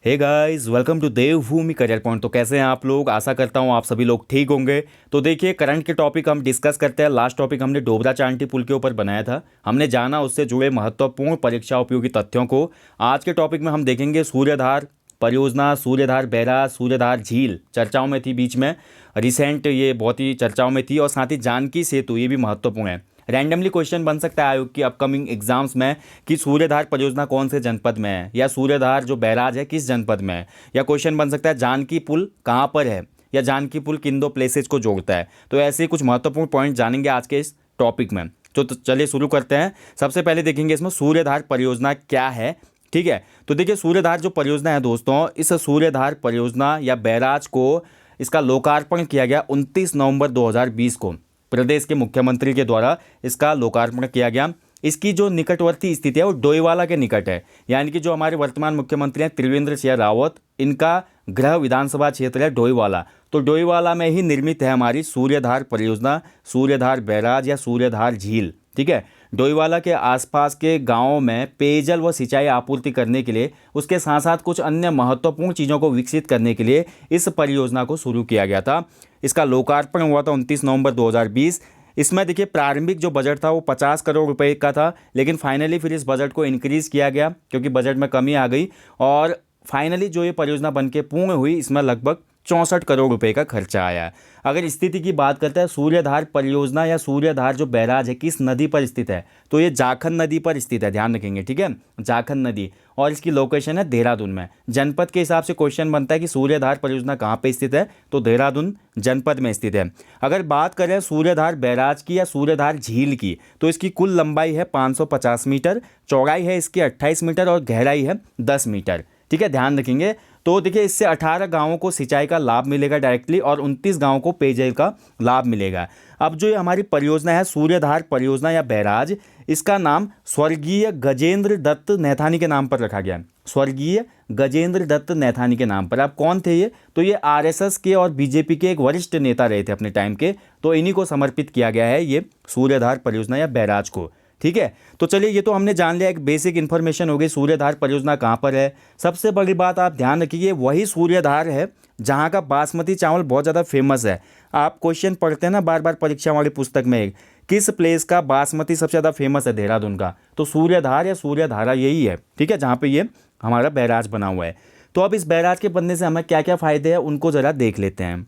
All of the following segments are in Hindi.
Hey guys, welcome to Devbhoomi career point. तो कैसे हैं आप लोग? आशा करता हूं आप सभी लोग ठीक होंगे। तो देखिए, करंट के टॉपिक हम डिस्कस करते हैं। लास्ट टॉपिक हमने डोबरा चांटी पुल के ऊपर बनाया था। हमने जाना उससे जुड़े महत्वपूर्ण परीक्षा उपयोगी तथ्यों को। आज के टॉपिक में हम देखेंगे सूर्यधार परियोजना, सूर्यधार बैराज, सूर्यधार झील चर्चाओं में थी बीच में, रिसेंट ये बहुत ही चर्चाओं में थी। और साथ ही जानकी सेतु, ये भी महत्वपूर्ण है। रैंडमली क्वेश्चन बन सकता है आयोग की अपकमिंग एग्जाम्स में कि सूर्यधार परियोजना कौन से जनपद में है, या सूर्यधार जो बैराज है किस जनपद में है। या क्वेश्चन बन सकता है जानकी पुल कहाँ पर है, या जानकी पुल किन दो प्लेसेज को जोड़ता है। तो ऐसे कुछ महत्वपूर्ण पॉइंट जानेंगे आज के इस टॉपिक में। तो चलिए शुरू करते हैं। सबसे पहले देखेंगे इसमें सूर्यधार परियोजना क्या है। ठीक है, तो देखिए सूर्यधार जो परियोजना है दोस्तों, इस सूर्यधार परियोजना या बैराज को इसका लोकार्पण किया गया 29 नवंबर 2020 को प्रदेश के मुख्यमंत्री के द्वारा इसका लोकार्पण किया गया। इसकी जो निकटवर्ती स्थिति है वो डोईवाला के निकट है, यानी कि जो हमारे वर्तमान मुख्यमंत्री हैं त्रिवेंद्र सिंह रावत, इनका गृह विधानसभा क्षेत्र है डोईवाला। तो डोईवाला में ही निर्मित है हमारी सूर्यधार परियोजना, सूर्यधार बैराज या सूर्यधार झील। ठीक है, डोईवाला के आसपास के गांवों में पेयजल व सिंचाई आपूर्ति करने के लिए, उसके साथ साथ कुछ अन्य महत्वपूर्ण चीज़ों को विकसित करने के लिए इस परियोजना को शुरू किया गया था। इसका लोकार्पण हुआ था 29 नवंबर 2020। इसमें देखिए प्रारंभिक जो बजट था वो 50 करोड़ रुपए का था, लेकिन फाइनली फिर इस बजट को इंक्रीज़ किया गया क्योंकि बजट में कमी आ गई। और फाइनली जो ये परियोजना बनके पूर्ण हुई, इसमें लगभग 64 करोड़ रुपए का खर्चा आया। अगर स्थिति की बात करते हैं, सूर्यधार परियोजना या सूर्यधार जो बैराज है किस नदी पर स्थित है, तो ये जाखन नदी पर स्थित है, ध्यान रखेंगे। ठीक है, जाखन नदी, और इसकी लोकेशन है देहरादून में। जनपद के हिसाब से क्वेश्चन बनता है कि सूर्यधार परियोजना कहाँ पे स्थित है, तो देहरादून जनपद में स्थित है। अगर बात करें सूर्यधार बैराज की या सूर्यधार झील की, तो इसकी कुल लंबाई है 550 मीटर, चौड़ाई है इसकी 28 मीटर और गहराई है 10 मीटर। ठीक है, ध्यान रखेंगे। तो देखिए इससे 18 गांवों को सिंचाई का लाभ मिलेगा डायरेक्टली, और 29 गांवों को पेयजल का लाभ मिलेगा। अब जो ये हमारी परियोजना है सूर्यधार परियोजना या बैराज, इसका नाम स्वर्गीय गजेंद्र दत्त नैथानी के नाम पर रखा गया है। स्वर्गीय गजेंद्र दत्त नैथानी के नाम पर। अब कौन थे ये? तो ये आरएसएस के और बीजेपी के एक वरिष्ठ नेता रहे थे अपने टाइम के। तो इन्हीं को समर्पित किया गया है ये सूर्यधार परियोजना या बैराज को। ठीक है, तो चलिए ये तो हमने जान लिया, एक बेसिक इन्फॉर्मेशन हो गई सूर्यधार परियोजना कहाँ पर है। सबसे बड़ी बात आप ध्यान रखिए, वही सूर्यधार है जहाँ का बासमती चावल बहुत ज़्यादा फेमस है। आप क्वेश्चन पढ़ते हैं ना बार बार परीक्षा वाली पुस्तक में, किस प्लेस का बासमती सबसे ज़्यादा फेमस है देहरादून का, तो सूर्यधार या सूर्यधारा यही है। ठीक है, जहाँ पे ये हमारा बैराज बना हुआ है। तो अब इस बैराज के बनने से हमें क्या क्या फ़ायदे हैं उनको ज़रा देख लेते हैं।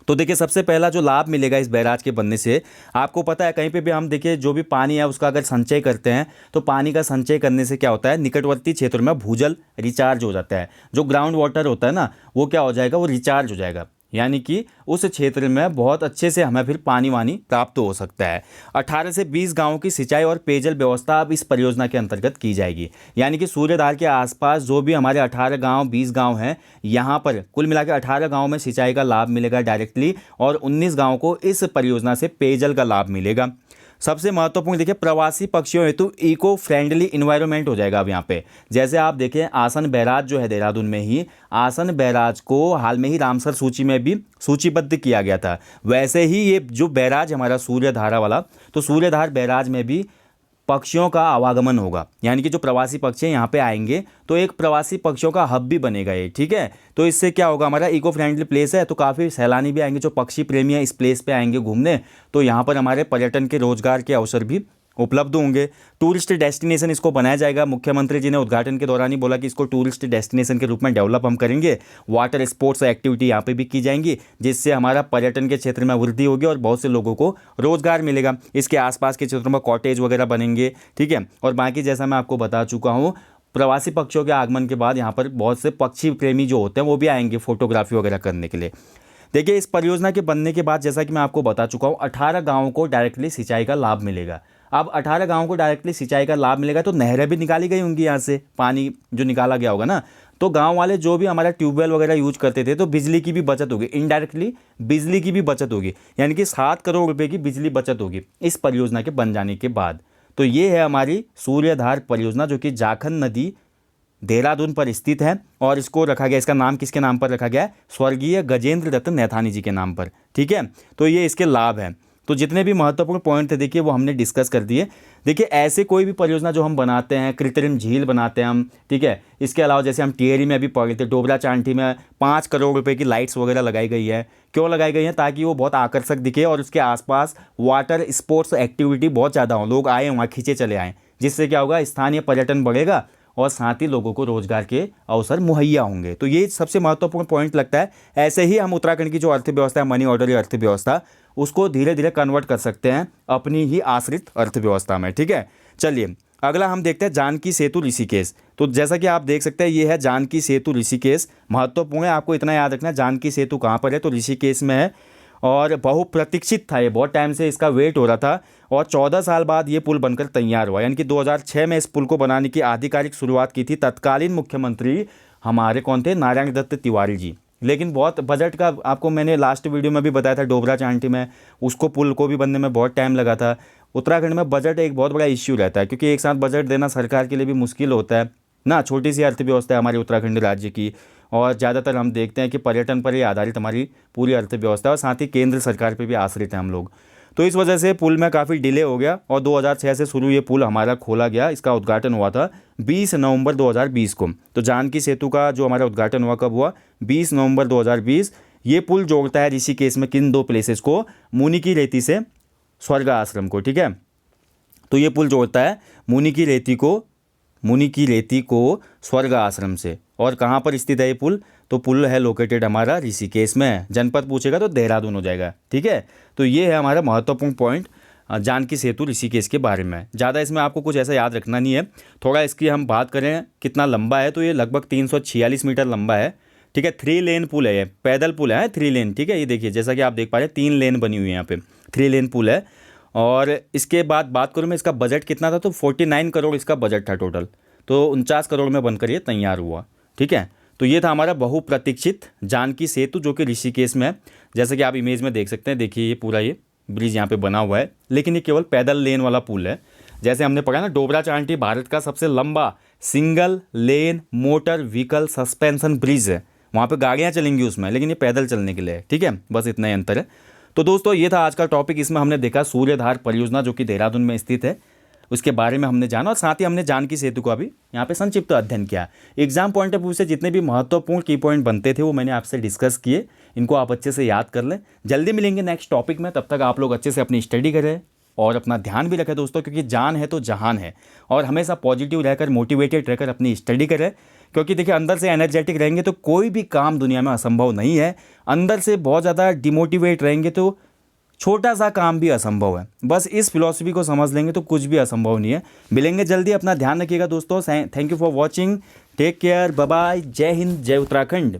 तो देखिए सबसे पहला जो लाभ मिलेगा इस बैराज के बनने से, आपको पता है कहीं पे भी हम देखिए जो भी पानी है उसका अगर संचय करते हैं, तो पानी का संचय करने से क्या होता है, निकटवर्ती क्षेत्र में भूजल रिचार्ज हो जाता है। जो ग्राउंड वाटर होता है ना, वो क्या हो जाएगा, वो रिचार्ज हो जाएगा, यानी कि उस क्षेत्र में बहुत अच्छे से हमें फिर पानी वानी प्राप्त हो सकता है। 18 से 20 गांवों की सिंचाई और पेयजल व्यवस्था अब इस परियोजना के अंतर्गत की जाएगी। यानी कि सूर्यधार के आसपास जो भी हमारे 18 गांव 20 गांव हैं, यहाँ पर कुल मिलाकर 18 गांव में सिंचाई का लाभ मिलेगा डायरेक्टली, और 19 गांवों को इस परियोजना से पेयजल का लाभ मिलेगा। सबसे महत्वपूर्ण देखिए, प्रवासी पक्षियों हेतु इको फ्रेंडली इन्वायरमेंट हो जाएगा अब यहाँ पे। जैसे आप देखें आसन बैराज जो है देहरादून में ही, आसन बैराज को हाल में ही रामसर सूची में भी सूचीबद्ध किया गया था। वैसे ही ये जो बैराज हमारा सूर्यधारा वाला, तो सूर्यधार बैराज में भी पक्षियों का आवागमन होगा, यानी कि जो प्रवासी पक्षी यहाँ पे आएंगे तो एक प्रवासी पक्षियों का हब भी बनेगा ये। ठीक है, तो इससे क्या होगा, हमारा इको फ्रेंडली प्लेस है, तो काफ़ी सैलानी भी आएंगे, जो पक्षी प्रेमी है इस प्लेस पे आएंगे घूमने, तो यहाँ पर हमारे पर्यटन के रोजगार के अवसर भी उपलब्ध होंगे। टूरिस्ट डेस्टिनेशन इसको बनाया जाएगा। मुख्यमंत्री जी ने उद्घाटन के दौरान ही बोला कि इसको टूरिस्ट डेस्टिनेशन के रूप में डेवलप हम करेंगे। वाटर स्पोर्ट्स एक्टिविटी यहाँ पे भी की जाएंगी, जिससे हमारा पर्यटन के क्षेत्र में वृद्धि होगी और बहुत से लोगों को रोजगार मिलेगा। इसके आसपास के क्षेत्रों में कॉटेज वगैरह बनेंगे। ठीक है, और बाकी जैसा मैं आपको बता चुका हूँ, प्रवासी पक्षियों के आगमन के बाद यहाँ पर बहुत से पक्षी प्रेमी जो होते हैं वो भी आएंगे फोटोग्राफी वगैरह करने के लिए। देखिए इस परियोजना के बनने के बाद, जैसा कि मैं आपको बता चुका हूँ, 18 गाँवों को डायरेक्टली सिंचाई का लाभ मिलेगा। अब 18 गाँवों को डायरेक्टली सिंचाई का लाभ मिलेगा, तो नहरें भी निकाली गई होंगी यहाँ से, पानी जो निकाला गया होगा ना, तो गांव वाले जो भी हमारा ट्यूबवेल वगैरह यूज करते थे, तो बिजली की भी बचत होगी, इनडायरेक्टली बिजली की भी बचत होगी, यानी कि 7 करोड़ रुपए की बिजली बचत होगी इस परियोजना के बन जाने के बाद। तो ये है हमारी सूर्यधार परियोजना, जो कि जाखन नदी देहरादून पर स्थित है, और इसको रखा गया, इसका नाम किसके नाम पर रखा गया है, स्वर्गीय गजेंद्र दत्त नैथानी जी के नाम पर। ठीक है, तो ये इसके लाभ हैं। तो जितने भी महत्वपूर्ण पॉइंट थे देखिए वो हमने डिस्कस कर दिए। देखिए ऐसे कोई भी परियोजना जो हम बनाते हैं, कृत्रिम झील बनाते हैं हम, ठीक है, इसके अलावा जैसे हम टिहरी में अभी पढ़े थे, डोबरा चांठी में 5 करोड़ रुपए की लाइट्स वगैरह लगाई गई है। क्यों लगाई गई है? ताकि वो बहुत आकर्षक दिखे और उसके आसपास वाटर स्पोर्ट्स एक्टिविटी बहुत ज़्यादा हो, लोग आए वहाँ खींचे चले आएँ, जिससे क्या होगा, स्थानीय पर्यटन बढ़ेगा और साथ ही लोगों को रोजगार के अवसर मुहैया होंगे। तो ये सबसे महत्वपूर्ण पॉइंट लगता है। ऐसे ही हम उत्तराखंड की जो अर्थव्यवस्था है, मनी ऑर्डर अर्थव्यवस्था, उसको धीरे धीरे कन्वर्ट कर सकते हैं अपनी ही आश्रित अर्थव्यवस्था में। ठीक है, चलिए अगला हम देखते हैं जानकी सेतु ऋषिकेश। तो जैसा कि आप देख सकते हैं ये है जानकी सेतु ऋषिकेश। महत्वपूर्ण है, आपको इतना याद रखना है जानकी सेतु कहाँ पर है, तो ऋषिकेश में है और बहुप्रतीक्षित था, ये बहुत टाइम से इसका वेट हो रहा था और 14 साल बाद ये पुल बनकर तैयार हुआ। यानी कि 2006 में इस पुल को बनाने की आधिकारिक शुरुआत की थी तत्कालीन मुख्यमंत्री हमारे कौन थे, नारायण दत्त तिवारी जी। लेकिन बहुत बजट का, आपको मैंने लास्ट वीडियो में भी बताया था, डोबरा चांठी में उसको पुल को भी बनने में बहुत टाइम लगा था। उत्तराखंड में बजट एक बहुत बड़ा इश्यू रहता है, क्योंकि एक साथ बजट देना सरकार के लिए भी मुश्किल होता है ना। छोटी सी अर्थव्यवस्था है हमारी उत्तराखंड राज्य की और ज़्यादातर हम देखते हैं कि पर्यटन पर ही आधारित हमारी पूरी अर्थव्यवस्था है और साथ ही केंद्र सरकार पर भी आश्रित हैं हम लोग। तो इस वजह से पुल में काफ़ी डिले हो गया और 2006 से शुरू ये पुल हमारा खोला गया। इसका उद्घाटन हुआ था 20 नवंबर 2020 को। तो जानकी सेतु का जो हमारा उद्घाटन हुआ कब हुआ, 20 नवंबर 2020। ये पुल जोड़ता है ऋषिकेश में किन दो प्लेसेस को, मुनि की रेती से स्वर्ग आश्रम को। ठीक है, तो ये पुल जोड़ता है मुनि की रेती को स्वर्ग आश्रम से। और कहाँ पर स्थित है ये पुल, तो पुल है लोकेटेड हमारा ऋषिकेश में। जनपद पूछेगा तो देहरादून हो जाएगा। ठीक है, तो ये है हमारा महत्वपूर्ण पॉइंट जानकी सेतु ऋषिकेश के बारे में। ज़्यादा इसमें आपको कुछ ऐसा याद रखना नहीं है। थोड़ा इसकी हम बात करें कितना लंबा है, तो ये लगभग 346 मीटर लंबा है। ठीक है, 3 लेन पुल है, ये पैदल पुल है 3 लेन। ठीक है, ये देखिए जैसा कि आप देख पा रहे हैं 3 लेन बनी हुई है यहाँ पे, 3 लेन पुल है। और इसके बाद बात करूँ मैं इसका बजट कितना था, तो 49 करोड़ इसका बजट था टोटल। तो 49 करोड़ में बनकर ये तैयार हुआ। ठीक है, तो ये था हमारा बहुप्रतीक्षित जानकी सेतु जो कि ऋषिकेश में है। जैसे कि आप इमेज में देख सकते हैं, देखिए ये पूरा ये ब्रिज यहाँ पे बना हुआ है, लेकिन ये केवल पैदल लेन वाला पुल है। जैसे हमने पढ़ा ना, डोबरा चांठी भारत का सबसे लंबा single lane motor vehicle suspension bridge है। वहाँ पे गाड़ियाँ चलेंगी उसमें, लेकिन ये पैदल चलने के लिए है। ठीक है, बस इतना ही अंतर है। तो दोस्तों ये था आज का टॉपिक। इसमें हमने देखा सूर्यधार परियोजना जो कि देहरादून में स्थित है, उसके बारे में हमने जाना और साथ ही हमने जानकी सेतु का भी यहाँ पे संक्षिप्त अध्ययन किया। एग्जाम पॉइंट ऑफ व्यू से जितने भी महत्वपूर्ण की पॉइंट बनते थे वो मैंने आपसे डिस्कस किए। इनको आप अच्छे से याद कर लें। जल्दी मिलेंगे नेक्स्ट टॉपिक में, तब तक आप लोग अच्छे से अपनी स्टडी करें और अपना ध्यान भी रखें दोस्तों, क्योंकि जान है तो जहान है। और हमेशा पॉजिटिव रहकर, मोटिवेटेड रहकर अपनी स्टडी करें, क्योंकि देखिए अंदर से एनर्जेटिक रहेंगे तो कोई भी काम दुनिया में असंभव नहीं है। अंदर से बहुत ज़्यादा डिमोटिवेट रहेंगे तो छोटा सा काम भी असंभव है। बस इस फिलॉसफी को समझ लेंगे तो कुछ भी असंभव नहीं है। मिलेंगे जल्दी, अपना ध्यान रखिएगा दोस्तों। Thank you for watching, take care, bye bye, जय हिंद, जय उत्तराखंड।